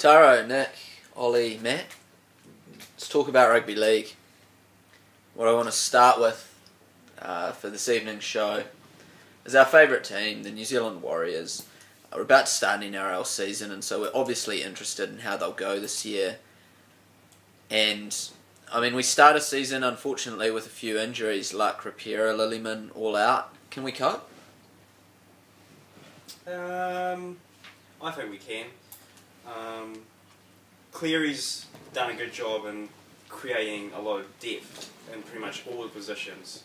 Taro, Nick, Ollie, Matt. Let's talk about rugby league. What I want to start with for this evening's show is our favourite team, the New Zealand Warriors. We're about to start an NRL season, and so we're obviously interested in how they'll go this year. And I mean, we start a season unfortunately with a few injuries, like Rapira, Lillyman, all out. Can we cope? I think we can. Cleary's done a good job in creating a lot of depth in pretty much all the positions,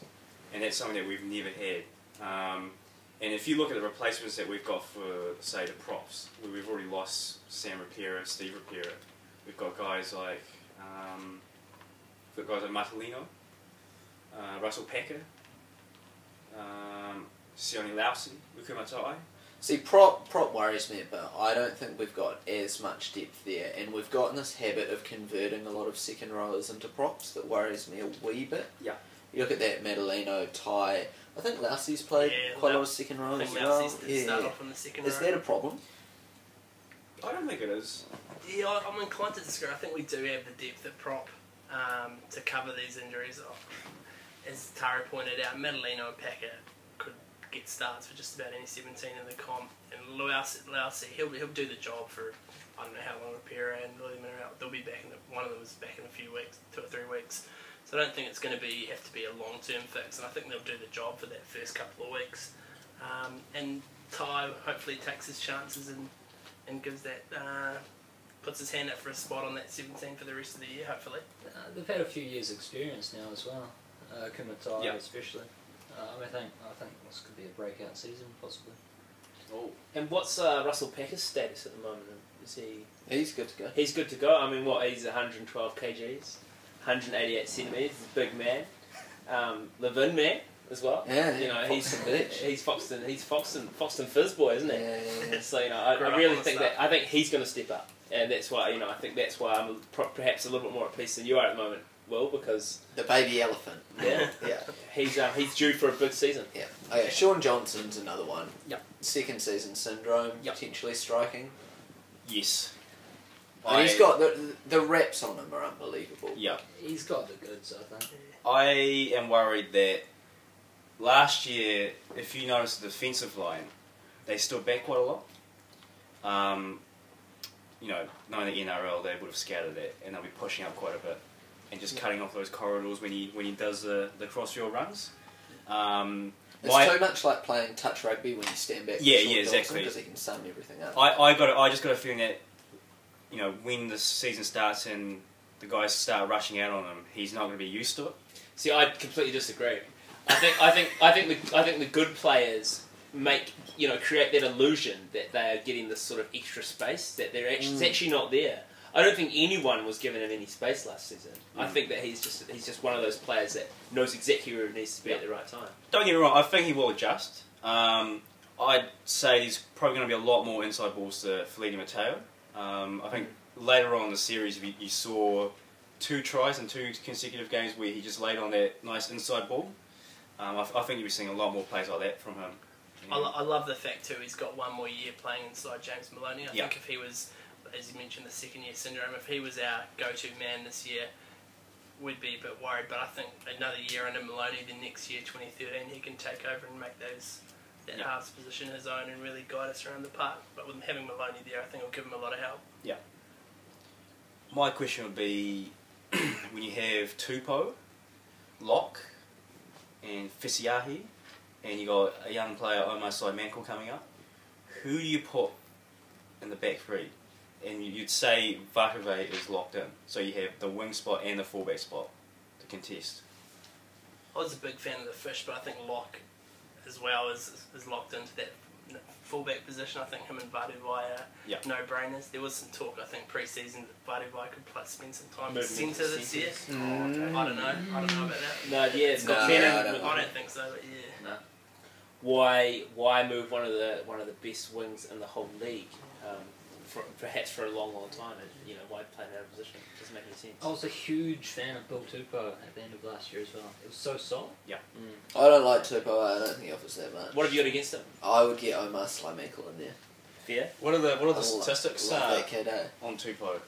and that's something that we've never had. And if you look at the replacements that we've got for, say, the props, we've already lost Sam Rapira, Steve Rapira. We've got guys like Martelino, Russell Packer, Sione Lausi, Ukumatai. See, prop worries me a bit. I don't think we've got as much depth there, and we've gotten this habit of converting a lot of second rowers into props that worries me a wee bit. Yeah. You look at that Madaleno, Ty. I think Lausi's played quite a lot of second rowers as well. Start off in the second row. Is that a problem? I don't think it is. Yeah, I'm inclined to disagree. I think we do have the depth at prop to cover these injuries. As Taro pointed out, Madaleno and Packer could get starts for just about any 17 in the comp, and Lausi, he'll do the job for I don't know how long Rapira and Lillyman are out. They'll be back one of them is back in a few weeks, 2 or 3 weeks. So I don't think it's going to have to be a long-term fix, and I think they'll do the job for that first couple of weeks. And Ty hopefully takes his chances and gives that puts his hand up for a spot on that 17 for the rest of the year, hopefully. They've had a few years' experience now as well, Kumatai especially. I think this could be a breakout season, possibly. Oh. And what's Russell Packer's status at the moment? Is he? He's good to go. He's good to go. I mean, he's 112 kgs, 188 centimetres, big man. Levin man as well. Yeah, you know, he's Foxton Fizz boy, isn't he? Yeah. So I really think I think he's going to step up, and that's why I think that's why I'm perhaps a little bit more at peace than you are at the moment, Will, because the baby elephant. Yeah, yeah. He's due for a big season. Yeah. Okay, Sean Johnson's another one. Yep. Second season syndrome, potentially striking. Yes. And he's got the reps on him are unbelievable. Yeah. He's got the goods, I think. I am worried that last year, if you notice the defensive line, they stood back quite a lot. You know, knowing the NRL, they would have scattered that, and they'll be pushing up quite a bit, and just cutting off those corridors when he does the crossfield runs. It's too much like playing touch rugby when you stand back. Yeah, exactly. Because he can sum everything up. I just got a feeling that, you know, when the season starts and the guys start rushing out on him, he's not going to be used to it. See, I completely disagree. I think the good players create that illusion that they are getting this sort of extra space that it's actually not there. I don't think anyone was given him any space last season. I think that he's just one of those players that knows exactly where he needs to be at the right time. Don't get me wrong, I think he will adjust. I'd say there's probably going to be a lot more inside balls to Feleti Mateo. I think later on in the series you saw 2 tries in 2 consecutive games where he just laid on that nice inside ball. I think you'll be seeing a lot more plays like that from him. I love the fact too he's got one more year playing inside James Maloney. I think if he was, as you mentioned, the second year syndrome, if he was our go-to man this year, we'd be a bit worried. But I think another year under Maloney, the next year, 2013, he can take over and make that halves position his own and really guide us around the park. But with having Maloney there, I think it'll give him a lot of help. Yeah. My question would be, when you have Tupou, Locke, and Fisiahi, and you got a young player, Omar Saimankel, coming up, who do you put in the back 3? And you'd say Vakave is locked in, so you have the wing spot and the fullback spot to contest. I was a big fan of the Fish, but I think Locke as well is locked into that fullback position. I think him and Vaduvai are no-brainers. There was some talk, I think, pre-season that Vaduvai could spend some time in centre this year. I don't know about that. No, yeah, it's got I don't think so, but yeah. No. Why move one of the best wings in the whole league? Perhaps for a long time, why play that position? It doesn't make any sense. I was a huge fan of Bill Tupou at the end of last year as well. It was so solid. Yeah. I don't like Tupou. I don't think he offers that much. What have you got against him? I would get Omar Saimankel in there. Fair. What are the I statistics love that kid, eh? on Tupou?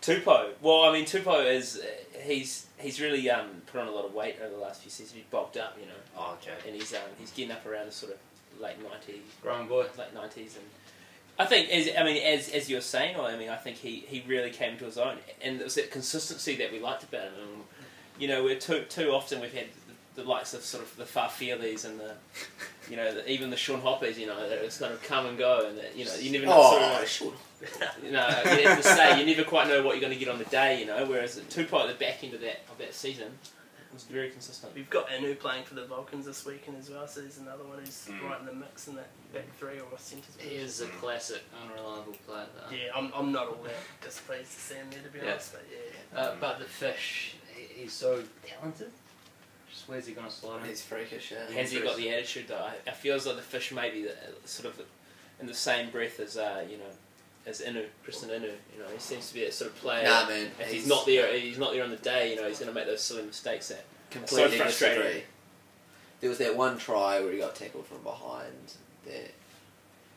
Tupou. Well, I mean, Tupou is he's really put on a lot of weight over the last few seasons. He's bulked up, you know, Oh, okay. and he's getting up around the sort of late 90s, Growing boy. late 90s, and I think as you're saying, I think he really came into his own, and it was that consistency that we liked about him. And, you know, we're too often we've had the likes of sort of the Farfiellis and the, you know, even the Sean Hoppers, you know, that it's kind of come and go, and that, you know, you never know. You know, you have to say you never quite know what you're going to get on the day, you know. Whereas Tupou at the back end of that season was very consistent. We've got Inu playing for the Vulcans this weekend as well, so there's another one who's right in the mix in that back three or centres. He is a classic, unreliable player, though. Yeah, I'm not all that displeased to see him there, to be honest, but yeah. But the Fish, he's so talented. Just where's he going to slot in? He's freakish, yeah. Has he got the attitude though? I feel as though the Fish may be sort of in the same breath as you know, as Kristen Inu. You know, he seems to be that sort of player. Nah, man. If he's not there on the day, you know, he's going to make those silly mistakes that Completely so frustrating. disagree. There was that one try where he got tackled from behind that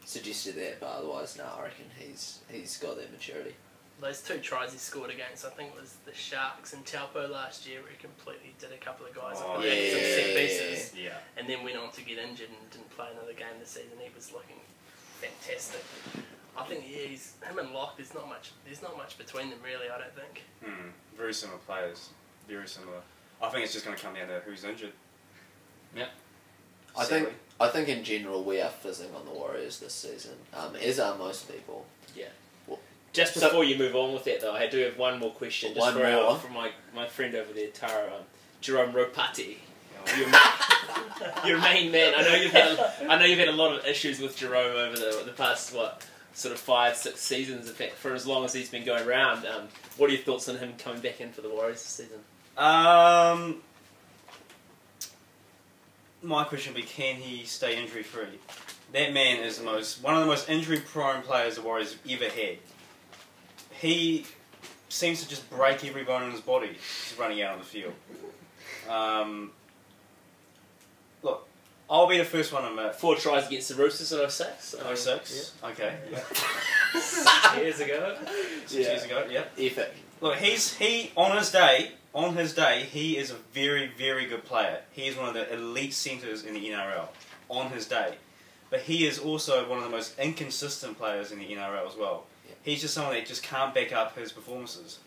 suggested that, but otherwise, no, I reckon he's got that maturity. Those two tries he scored against, I think it was the Sharks and Taupo last year, where he completely did a couple of guys Oh, up some set yeah. pieces, Yeah. and then went on to get injured and didn't play another game this season. He was looking fantastic. I think him and Locke. There's not much between them really. I don't think. Very similar players. Very similar. I think it's just going to come down to who's injured. Yep. I think in general we are fizzing on the Warriors this season, as are most people. Yeah. Well, Just before you move on with that though, I do have one more question. Just for my friend over there, Tara, Jerome Ropati. Your main man. I know you've had a lot of issues with Jerome over the past sort of 5-6 seasons. In fact, for as long as he's been going around. What are your thoughts on him coming back in for the Warriors this season? My question would be, can he stay injury free? That man is one of the most injury prone players the Warriors have ever had. He seems to just break every bone in his body just running out on the field. Look, I'll be the first one to admit. 4 tries against the Roosters in 06. 06? Yeah. Okay. Yeah. 6 years ago. 6 years ago, yeah. Epic. Look, on his day, he is a very, very good player. He is one of the elite centres in the NRL on his day. But he is also one of the most inconsistent players in the NRL as well. Yeah. He's just someone that just can't back up his performances.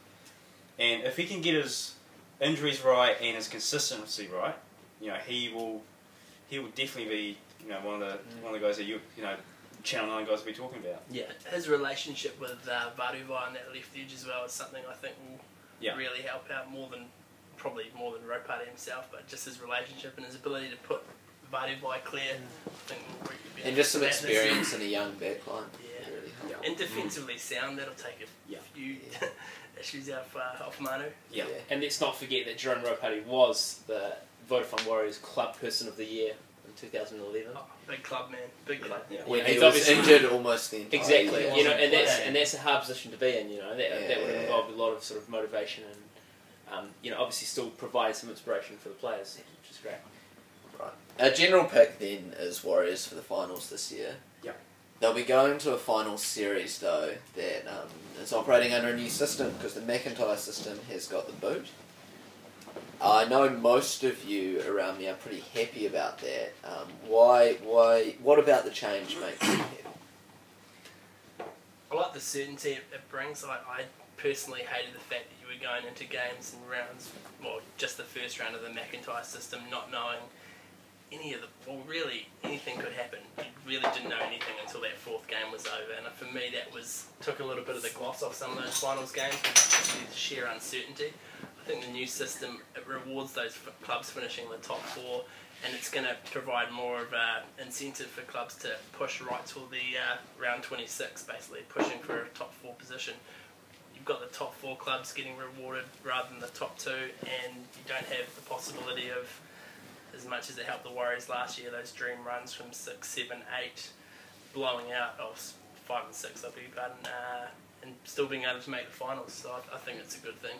And if he can get his injuries right and his consistency right, you know, he will definitely be, you know, one of the guys that you know, Channel 9 guys will be talking about. Yeah, his relationship with Varuvai on that left edge as well is something I think will really help out probably more than Ropati himself, but just his relationship and his ability to put Varuvai clear. I think will really be And just some experience in a young backline. Yeah. Really help. And defensively sound, that'll take a few issues off Manu. Yeah. And let's not forget that Jerome Ropati was the Vodafone Warriors Club Person of the Year in 2011. Oh, big club, man. Big club. Yeah. When he's he was obviously injured almost the entire Exactly, year. you know, and that's a hard position to be in. You know, that would have Yeah. involved a lot of sort of motivation and you know, obviously still provide some inspiration for the players, which is great. Right. Our general pick then is Warriors for the finals this year. Yep. They'll be going to a final series though that is operating under a new system because the McIntyre system has got the boot. I know most of you around me are pretty happy about that. Why? What about the change makes you happy? I like the certainty it brings. I personally hated the fact that you were going into games and rounds, well, just the first round of the McIntyre system, not knowing really anything could happen. You really didn't know anything until that fourth game was over, and for me that took a little bit of the gloss off some of those finals games with the sheer uncertainty. I think the new system, it rewards those clubs finishing the top 4, and it's going to provide more of an incentive for clubs to push right till the round 26, basically pushing for a top 4 position. You've got the top 4 clubs getting rewarded rather than the top 2, and you don't have the possibility of, as much as it helped the Warriors last year, those dream runs from 6, 7, 8, blowing out, 5 and 6, I beg your pardon, and still being able to make the finals. So I think it's a good thing.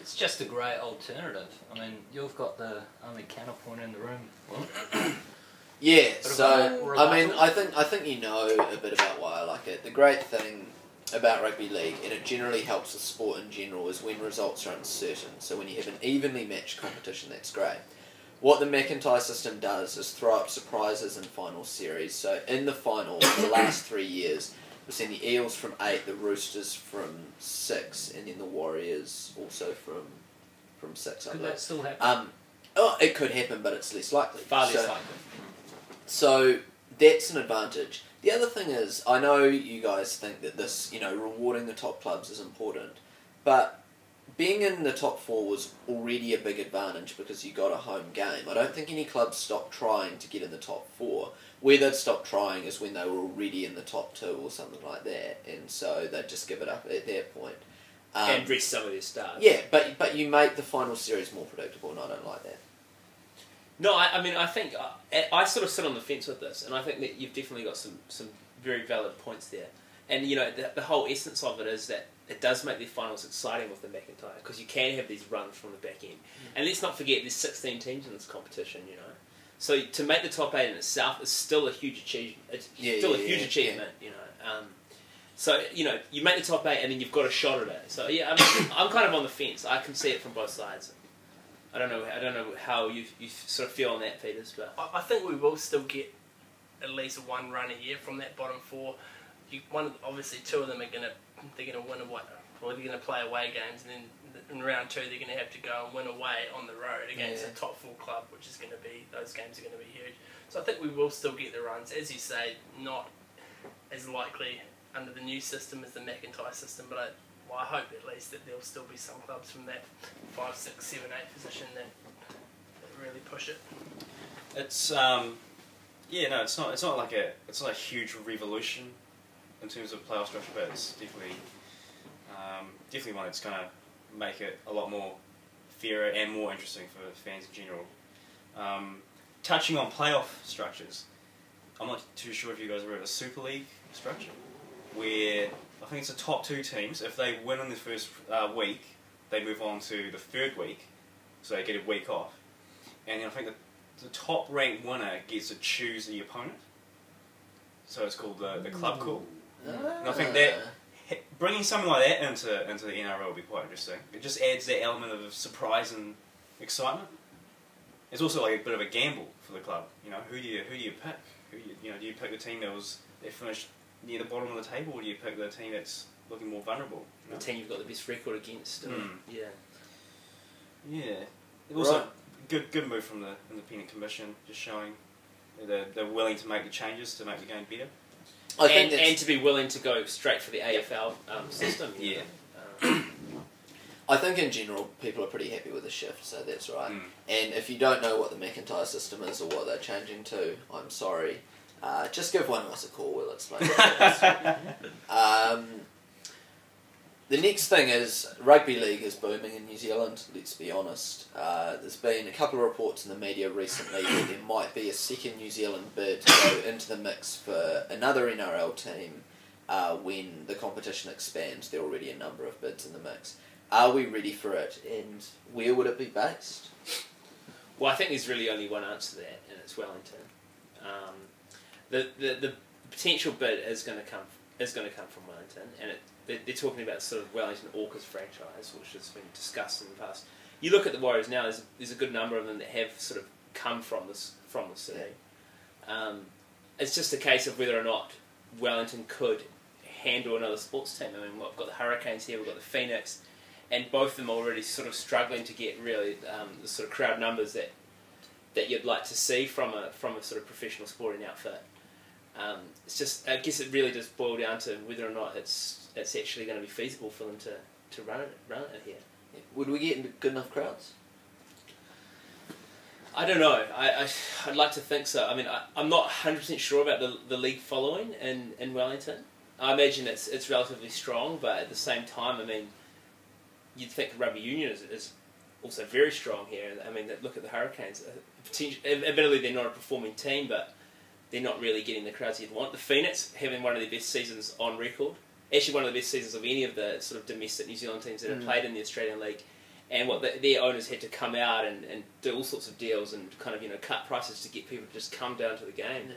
It's just a great alternative. I mean, you've got the only counterpoint in the room. Yeah, Bit of so a rebuttal. I think you know a bit about why I like it. The great thing about rugby league, and it generally helps the sport in general, is when results are uncertain. So when you have an evenly matched competition, that's great. What the McIntyre system does is throw up surprises in final series. So in the final, the last 3 years, we've seen the Eels from 8, the Roosters from 6, and then the Warriors also from 6. I Could believe. that still happen? It could happen, but it's less likely. Far less So- likely. So that's an advantage. The other thing is, I know you guys think that this, rewarding the top clubs is important, but being in the top 4 was already a big advantage because you got a home game. I don't think any clubs stopped trying to get in the top 4. Where they'd stop trying is when they were already in the top 2 or something like that, and so they'd just give it up at that point. And rest some of their stars. Yeah, but you make the final series more predictable, and I don't like that. No, I mean, I think I sort of sit on the fence with this, and I think that you've definitely got some very valid points there. And the whole essence of it is that it does make the finals exciting with the McIntyre because you can have these runs from the back end. And let's not forget, there's 16 teams in this competition. So to make the top 8 in itself is still a huge achievement. It's still a huge achievement. So you make the top 8 and then you've got a shot at it. So yeah, I mean, I'm kind of on the fence. I can see it from both sides. I don't know how you sort of feel on that, Peters, but I think we will still get at least one run a year from that bottom 4. Obviously, 2 of them they're gonna win away, or they're gonna play away games, and then in round 2 they're gonna have to go and win away on the road against a top 4 club, which is gonna be, those games are gonna be huge. So I think we will still get the runs, as you say, not as likely under the new system as the McIntyre system, but I hope at least that there'll still be some clubs from that 5, 6, 7, 8 position that really push it. It's it's not like a huge revolution in terms of playoff structure, but it's definitely one that's going to make it a lot more fairer and more interesting for fans in general. Touching on playoff structures, I'm not too sure if you guys are aware of the Super League structure, where I think it's the top 2 teams. If they win in the first week, they move on to the 3rd week, so they get a week off. And then I think the top ranked winner gets to choose the opponent. So it's called the club call. And I think that bringing something like that into the NRL would be quite interesting. It just adds that element of surprise and excitement. It's also like a bit of a gamble for the club. Who do you pick? Do you pick the team that finished near the bottom of the table, or do you pick the team that's looking more vulnerable? the team you've got the best record against. Yeah. Yeah. Also, good move from the Independent Commission, just showing they're willing to make the changes to make the game better. And to be willing to go straight for the AFL system. Yeah. I think in general people are pretty happy with the shift, so that's right. And if you don't know what the McIntyre system is or what they're changing to, I'm sorry. Just give one of us a call, we'll explain it. The next thing is rugby league is booming in New Zealand, let's be honest. There's been a couple of reports in the media recently that there might be a second New Zealand bid to go into the mix for another NRL team when the competition expands. There are already a number of bids in the mix. Are we ready for it, and where would it be based? Well, I think there's really only one answer to that, and it's Wellington. The potential bid is going to come from Wellington, and they're talking about sort of Wellington Orcas franchise, which has been discussed in the past. You look at the Warriors now. There's a good number of them that have sort of come from the city. It's just a case of whether or not Wellington could handle another sports team. I mean, we've got the Hurricanes here, we've got the Phoenix, and both of them are already sort of struggling to get really the sort of crowd numbers that you'd like to see from a sort of professional sporting outfit. It's just, I guess it really does boil down to whether or not it's actually going to be feasible for them to run it here. Would we get good enough crowds? I don't know. I'd like to think so. I mean, I'm not 100% sure about the league following in Wellington. I imagine it's relatively strong, but at the same time, I mean, you'd think the rugby union is also very strong here. I mean, look at the Hurricanes. Admittedly, they're not a performing team, but they're not really getting the crowds you'd want. The Phoenix having one of their best seasons on record. Actually, one of the best seasons of any of the sort of domestic New Zealand teams that have played in the Australian League. and their owners had to come out and do all sorts of deals and kind of cut prices to get people to just come down to the game. Yeah.